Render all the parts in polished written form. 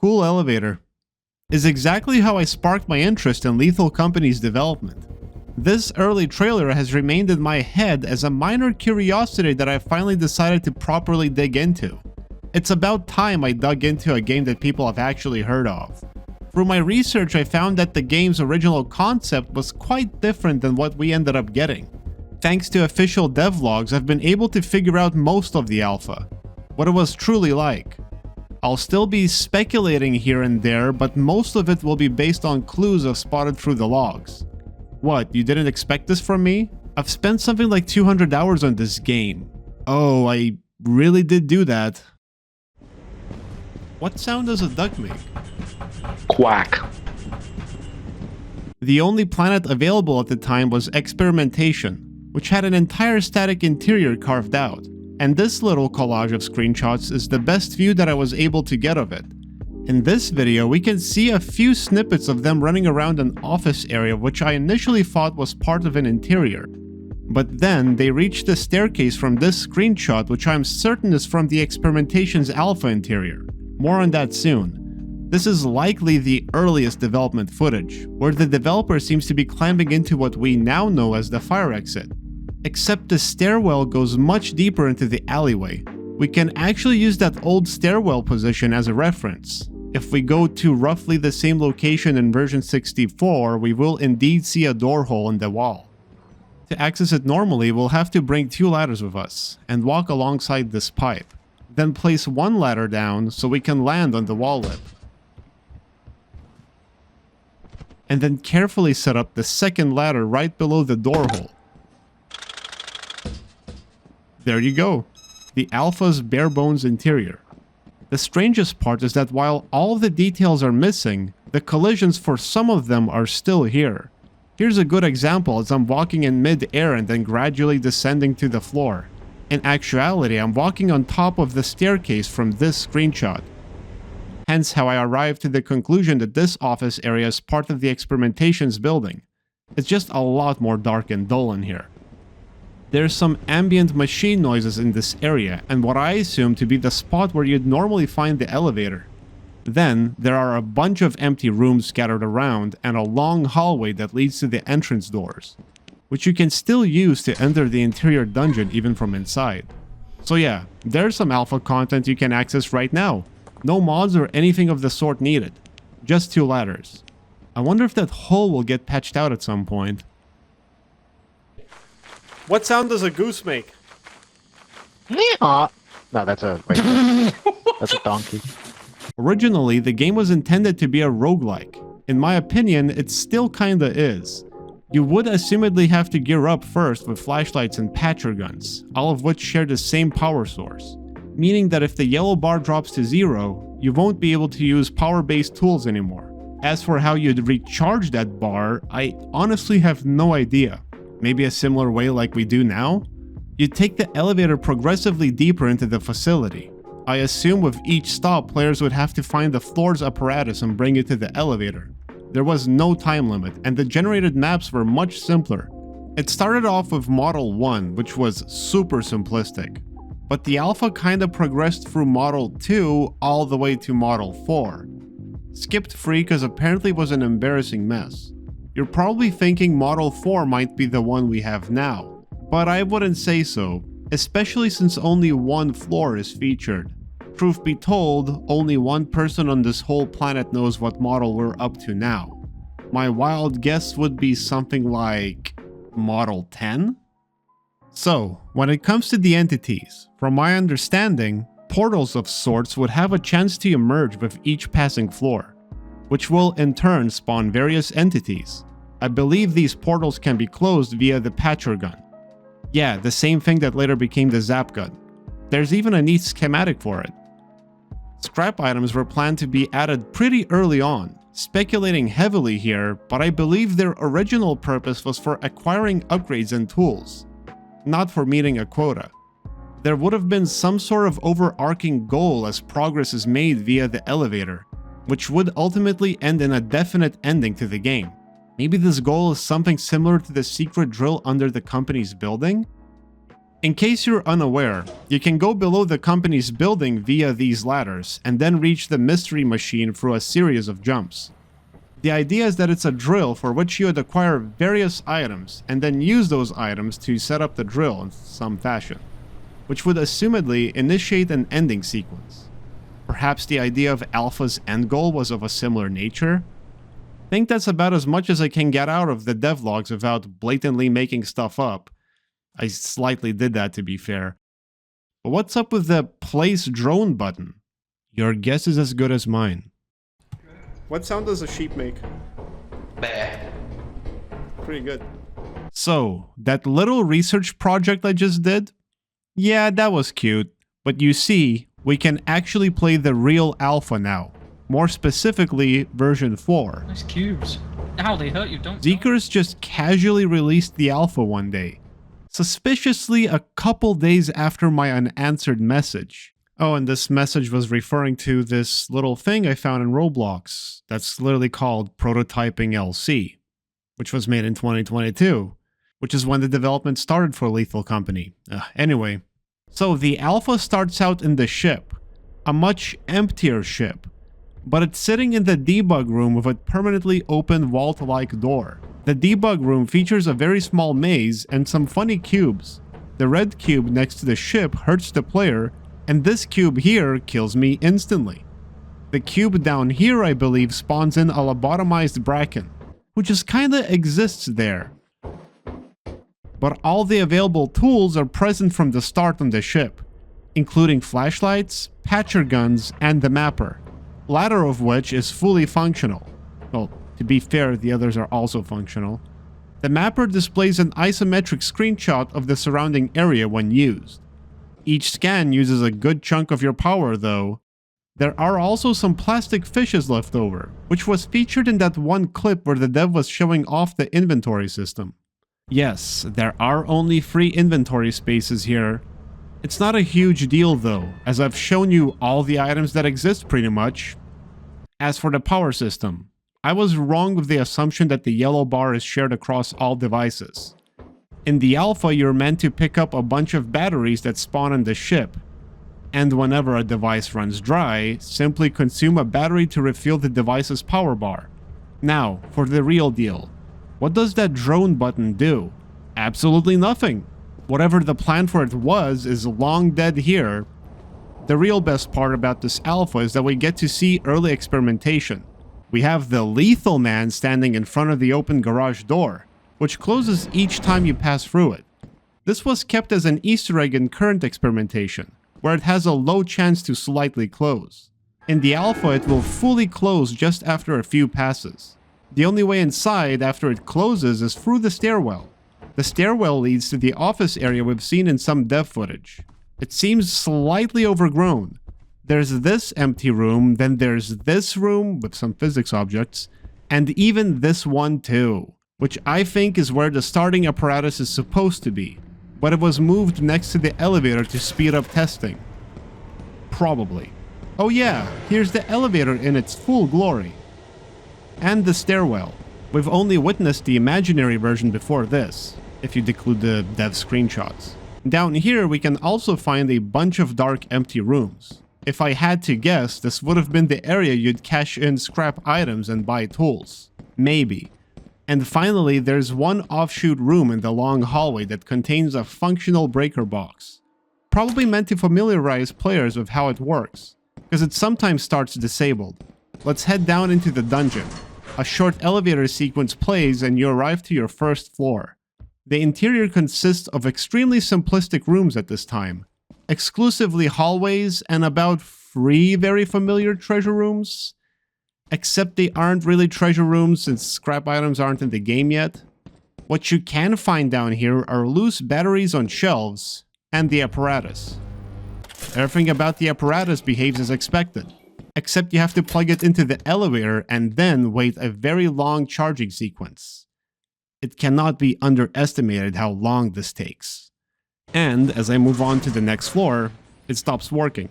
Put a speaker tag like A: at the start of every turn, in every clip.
A: Cool elevator. Is exactly how I sparked my interest in Lethal Company's development. This early trailer has remained in my head as a minor curiosity that I finally decided to properly dig into. It's about time I dug into a game that people have actually heard of. Through my research, I found that the game's original concept was quite different than what we ended up getting. Thanks to official devlogs, I've been able to figure out most of the alpha, what it was truly like. I'll still be speculating here and there, but most of it will be based on clues I've spotted through the logs. What, you didn't expect this from me? I've spent something like 200 hours on this game. Oh, I really did do that. What sound does a duck make?
B: Quack.
A: The only planet available at the time was Experimentation, which had an entire static interior carved out, and this little collage of screenshots is the best view that I was able to get of it. In this video, we can see a few snippets of them running around an office area which I initially thought was part of an interior. But then they reached the staircase from this screenshot, which I'm certain is from the Experimentation's alpha interior. More on that soon. This is likely the earliest development footage, where the developer seems to be climbing into what we now know as the fire exit. Except the stairwell goes much deeper into the alleyway. We can actually use that old stairwell position as a reference. If we go to roughly the same location in version 64, we will indeed see a door hole in the wall. To access it normally, we'll have to bring 2 ladders with us, and walk alongside this pipe. Then place 1 ladder down so we can land on the wall lip. And then carefully set up the second ladder right below the door hole. There you go, the alpha's bare bones interior. The strangest part is that while all the details are missing, the collisions for some of them are still here. Here's a good example as I'm walking in mid-air and then gradually descending to the floor. In actuality, I'm walking on top of the staircase from this screenshot. Hence how I arrived to the conclusion that this office area is part of the Experimentation's building. It's just a lot more dark and dull in here. There's some ambient machine noises in this area, and what I assume to be the spot where you'd normally find the elevator. Then, there are a bunch of empty rooms scattered around, and a long hallway that leads to the entrance doors, which you can still use to enter the interior dungeon even from inside. So yeah, there's some alpha content you can access right now. No mods or anything of the sort needed. Just 2 ladders. I wonder if that hole will get patched out at some point. What sound does a goose make?
B: No, that's a wait, that's a donkey.
A: Originally, the game was intended to be a roguelike. In my opinion, it still kinda is. You would assumedly have to gear up first with flashlights and patcher guns, all of which share the same power source. Meaning that if the yellow bar drops to 0, you won't be able to use power-based tools anymore. As for how you'd recharge that bar, I honestly have no idea. Maybe a similar way like we do now? You take the elevator progressively deeper into the facility. I assume with each stop, players would have to find the floor's apparatus and bring it to the elevator. There was no time limit, and the generated maps were much simpler. It started off with Model 1, which was super simplistic. But the alpha kinda progressed through Model 2 all the way to Model 4. Skipped 3 because apparently it was an embarrassing mess. You're probably thinking Model 4 might be the one we have now, but I wouldn't say so, especially since only 1 floor is featured. Truth be told, only 1 person on this whole planet knows what model we're up to now. My wild guess would be something like Model 10? So, when it comes to the entities, from my understanding, portals of sorts would have a chance to emerge with each passing floor, which will in turn spawn various entities. I believe these portals can be closed via the patcher gun. Yeah, the same thing that later became the zap gun. There's even a neat schematic for it. Scrap items were planned to be added pretty early on, speculating heavily here, but I believe their original purpose was for acquiring upgrades and tools, not for meeting a quota. There would have been some sort of overarching goal as progress is made via the elevator, which would ultimately end in a definite ending to the game. Maybe this goal is something similar to the secret drill under the company's building? In case you're unaware, you can go below the company's building via these ladders and then reach the mystery machine through a series of jumps. The idea is that it's a drill for which you would acquire various items and then use those items to set up the drill in some fashion, which would assumedly initiate an ending sequence. Perhaps the idea of Alpha's end goal was of a similar nature? I think that's about as much as I can get out of the devlogs without blatantly making stuff up. I slightly did that, to be fair. But what's up with the place drone button? Your guess is as good as mine. What sound does a sheep make?
C: Bah.
A: Pretty good. So, that little research project I just did? Yeah, that was cute. But you see, we can actually play the real alpha now. More specifically, version 4.
D: Nice cubes. Ow, they hurt you, don't
A: Zeekers just casually released the alpha one day. Suspiciously a couple days after my unanswered message. Oh, and this message was referring to this little thing I found in Roblox that's literally called Prototyping LC, which was made in 2022, which is when the development started for Lethal Company. Anyway, so the alpha starts out in the ship, a much emptier ship, but it's sitting in the debug room with a permanently open vault-like door. The debug room features a very small maze and some funny cubes. The red cube next to the ship hurts the player, and this cube here kills me instantly. The cube down here, I believe, spawns in a lobotomized bracken, which just kinda exists there. But all the available tools are present from the start on the ship, including flashlights, patcher guns, and the mapper, latter of which is fully functional. Well, to be fair, the others are also functional. The mapper displays an isometric screenshot of the surrounding area when used. Each scan uses a good chunk of your power, though. There are also some plastic fishes left over, which was featured in that one clip where the dev was showing off the inventory system. Yes, there are only 3 inventory spaces here. It's not a huge deal though, as I've shown you all the items that exist pretty much. As for the power system, I was wrong with the assumption that the yellow bar is shared across all devices. In the alpha, you're meant to pick up a bunch of batteries that spawn on the ship, and whenever a device runs dry, simply consume a battery to refill the device's power bar. Now, for the real deal. What does that drone button do? Absolutely nothing. Whatever the plan for it was is long dead here. The real best part about this alpha is that we get to see early experimentation. We have the lethal man standing in front of the open garage door, which closes each time you pass through it. This was kept as an Easter egg in current experimentation, where it has a low chance to slightly close. In the alpha, it will fully close just after a few passes. The only way inside after it closes is through the stairwell. The stairwell leads to the office area we've seen in some dev footage. It seems slightly overgrown. There's this empty room, then there's this room with some physics objects, and even this one too, which I think is where the starting apparatus is supposed to be, but it was moved next to the elevator to speed up testing. Probably. Oh yeah, here's the elevator in its full glory. And the stairwell. We've only witnessed the imaginary version before this, if you declude the dev screenshots. Down here we can also find a bunch of dark empty rooms. If I had to guess, this would have been the area you'd cash in scrap items and buy tools. Maybe. And finally, there's one offshoot room in the long hallway that contains a functional breaker box. Probably meant to familiarize players with how it works, because it sometimes starts disabled. Let's head down into the dungeon. A short elevator sequence plays and you arrive to your first floor. The interior consists of extremely simplistic rooms at this time, exclusively hallways and about 3 very familiar treasure rooms. Except they aren't really treasure rooms since scrap items aren't in the game yet. What you can find down here are loose batteries on shelves and the apparatus. Everything about the apparatus behaves as expected, except you have to plug it into the elevator and then wait a very long charging sequence. It cannot be underestimated how long this takes. And as I move on to the next floor, it stops working.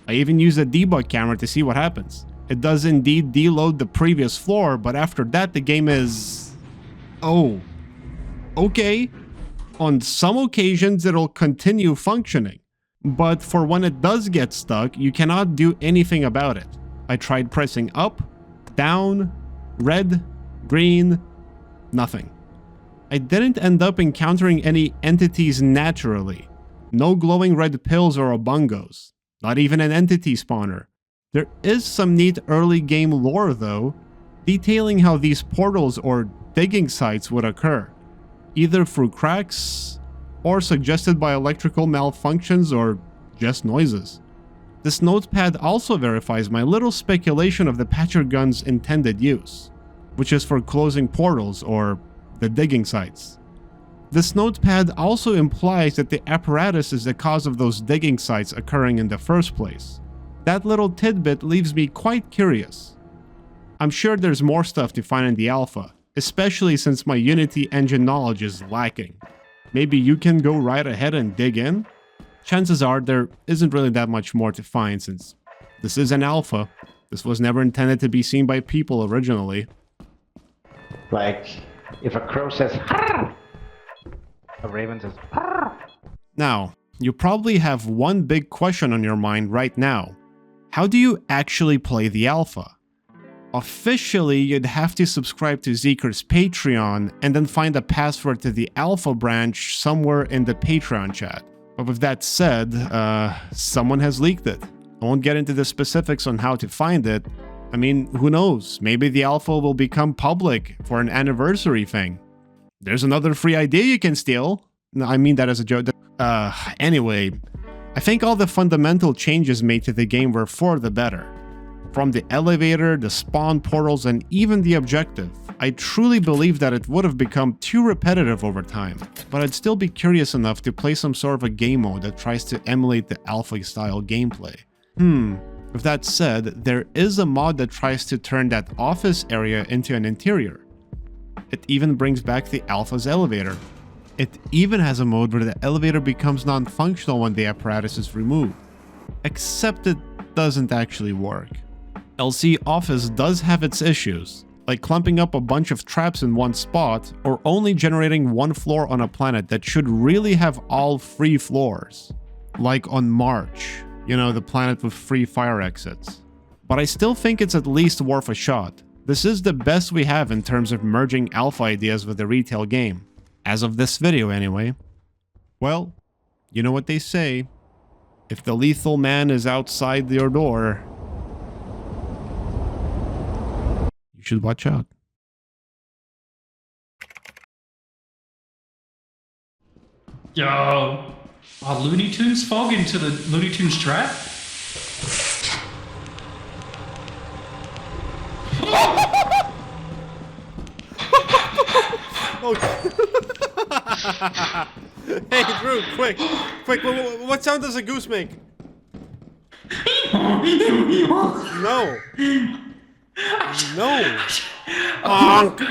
A: I even use a debug camera to see what happens. It does indeed deload the previous floor, but after that the game is... Oh. Okay. On some occasions, it'll continue functioning. But for when it does get stuck, you cannot do anything about it. I tried pressing up, down, red, green, nothing. I didn't end up encountering any entities naturally. No glowing red pills or obungos. Not even an entity spawner. There is some neat early game lore though, detailing how these portals or digging sites would occur, either through cracks, or suggested by electrical malfunctions or just noises. This notepad also verifies my little speculation of the patcher gun's intended use, which is for closing portals or the digging sites. This notepad also implies that the apparatus is the cause of those digging sites occurring in the first place. That little tidbit leaves me quite curious. I'm sure there's more stuff to find in the alpha, especially since my Unity engine knowledge is lacking. Maybe you can go right ahead and dig in? Chances are there isn't really that much more to find since this is an alpha. This was never intended to be seen by people originally.
B: Like, if a crow says, "Harr!" a raven says, "Harr!"
A: Now, you probably have one big question on your mind right now. How do you actually play the alpha? Officially, you'd have to subscribe to Zeeker's Patreon and then find a password to the alpha branch somewhere in the Patreon chat. But with that said, someone has leaked it. I won't get into the specifics on how to find it. I mean, who knows? Maybe the alpha will become public for an anniversary thing. There's another free idea you can steal. No, I mean that as a joke. Anyway, I think all the fundamental changes made to the game were for the better. From the elevator, the spawn portals, and even the objective. I truly believe that it would have become too repetitive over time, but I'd still be curious enough to play some sort of a game mode that tries to emulate the alpha-style gameplay. With that said, there is a mod that tries to turn that office area into an interior. It even brings back the alpha's elevator. It even has a mode where the elevator becomes non-functional when the apparatus is removed. Except it doesn't actually work. LC Office does have its issues, like clumping up a bunch of traps in one spot, or only generating one floor on a planet that should really have all 3 floors. Like on March, you know, the planet with 3 fire exits. But I still think it's at least worth a shot. This is the best we have in terms of merging alpha ideas with the retail game. As of this video anyway. Well, you know what they say. If the lethal man is outside your door, you should watch out.
D: Yo, are Looney Tunes fog into the Looney Tunes trap?
A: Hey, Drew, quick! Quick, what sound does a goose make? No! No! Honk!